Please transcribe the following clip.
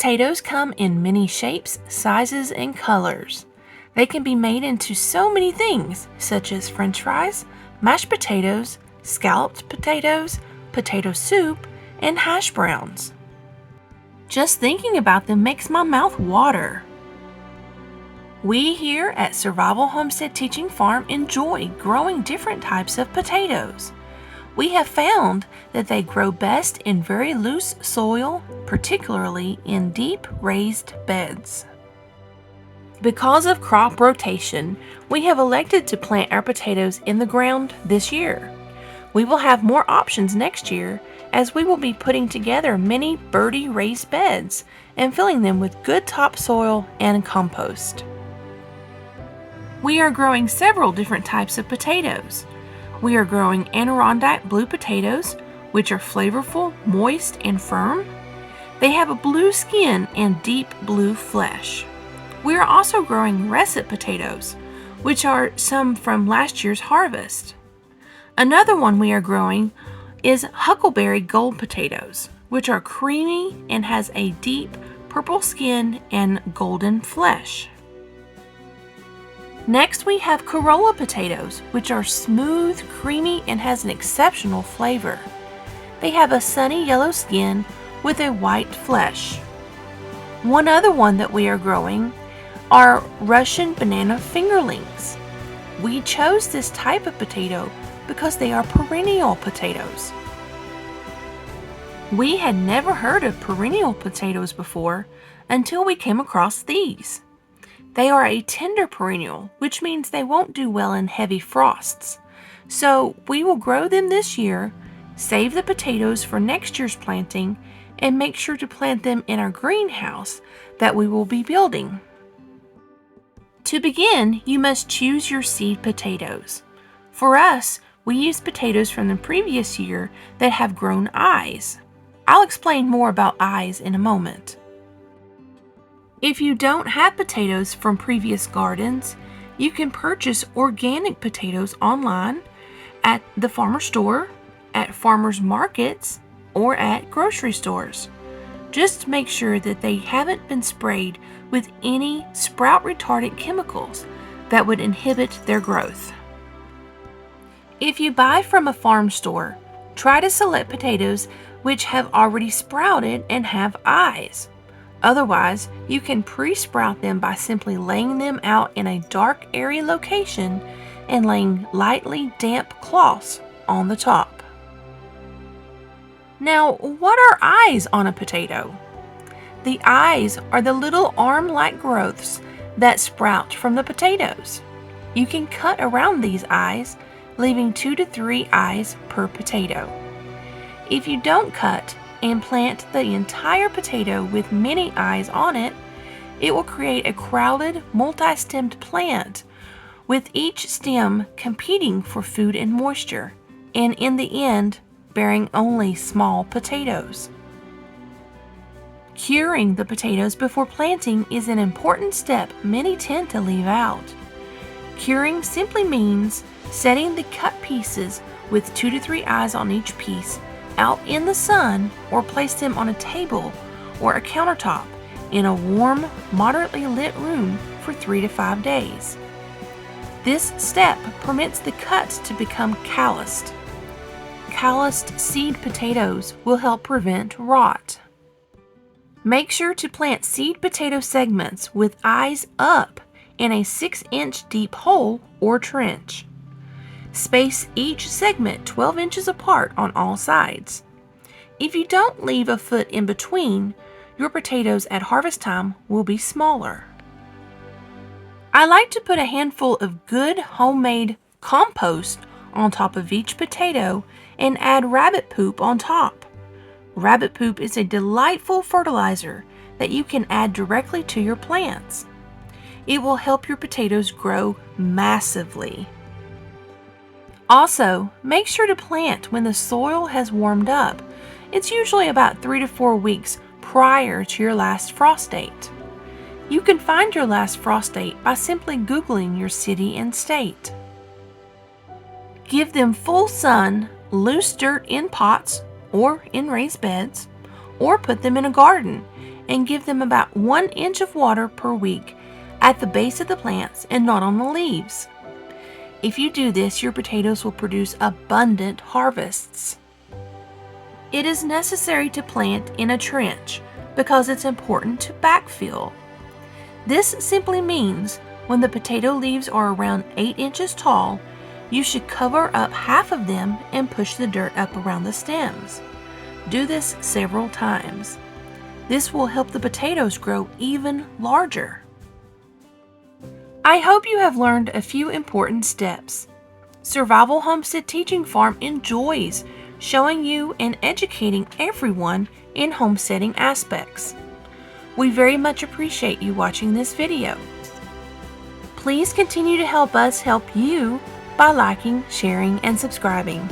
Potatoes come in many shapes, sizes, and colors. They can be made into so many things, such as French fries, mashed potatoes, scalloped potatoes, potato soup, and hash browns. Just thinking about them makes my mouth water. We here at Survival Homestead Teaching Farm enjoy growing different types of potatoes. We have found that they grow best in very loose soil, particularly in deep raised beds. Because of crop rotation, we have elected to plant our potatoes in the ground this year. We will have more options next year as we will be putting together many birdie raised beds and filling them with good topsoil and compost. We are growing several different types of potatoes. We are growing Adirondack blue potatoes, which are flavorful, moist, and firm. They have a blue skin and deep blue flesh. We are also growing russet potatoes, which are some from last year's harvest. Another one we are growing is huckleberry gold potatoes, which are creamy and has a deep purple skin and golden flesh. Next we have Corolla potatoes, which are smooth, creamy, and has an exceptional flavor. They have a sunny yellow skin with a white flesh. One other one that we are growing are Russian banana fingerlings. We chose this type of potato because they are perennial potatoes. We had never heard of perennial potatoes before until we came across these. They are a tender perennial, which means they won't do well in heavy frosts. So we will grow them this year, save the potatoes for next year's planting, and make sure to plant them in our greenhouse that we will be building. To begin, you must choose your seed potatoes. For us, we use potatoes from the previous year that have grown eyes. I'll explain more about eyes in a moment. If you don't have potatoes from previous gardens, you can purchase organic potatoes online at the farmer store, at farmers markets, or at grocery stores. Just make sure that they haven't been sprayed with any sprout retardant chemicals that would inhibit their growth. If you buy from a farm store, try to select potatoes which have already sprouted and have eyes. Otherwise, you can pre-sprout them by simply laying them out in a dark, airy location and laying lightly damp cloths on the top. Now, what are eyes on a potato? The eyes are the little arm-like growths that sprout from the potatoes. You can cut around these eyes, leaving 2 to 3 eyes per potato. If you don't cut and plant the entire potato with many eyes on it, it will create a crowded, multi-stemmed plant, with each stem competing for food and moisture, and in the end, bearing only small potatoes. Curing the potatoes before planting is an important step many tend to leave out. Curing simply means setting the cut pieces with 2 to 3 eyes on each piece out in the sun, or place them on a table or a countertop in a warm, moderately lit room for 3 to 5 days. This step permits the cuts to become calloused. Calloused seed potatoes will help prevent rot. Make sure to plant seed potato segments with eyes up in a 6-inch deep hole or trench. Space each segment 12 inches apart on all sides. If you don't leave a foot in between, your potatoes at harvest time will be smaller. I like to put a handful of good homemade compost on top of each potato and add rabbit poop on top. Rabbit poop is a delightful fertilizer that you can add directly to your plants. It will help your potatoes grow massively. Also, make sure to plant when the soil has warmed up. It's usually about 3 to 4 weeks prior to your last frost date. You can find your last frost date by simply Googling your city and state. Give them full sun, loose dirt in pots or in raised beds, or put them in a garden and give them about 1 inch of water per week at the base of the plants and not on the leaves. If you do this, your potatoes will produce abundant harvests. It is necessary to plant in a trench because it's important to backfill. This simply means when the potato leaves are around 8 inches tall, you should cover up half of them and push the dirt up around the stems. Do this several times. This will help the potatoes grow even larger. I hope you have learned a few important steps. Survival Homestead Teaching Farm enjoys showing you and educating everyone in homesteading aspects. We very much appreciate you watching this video. Please continue to help us help you by liking, sharing, and subscribing.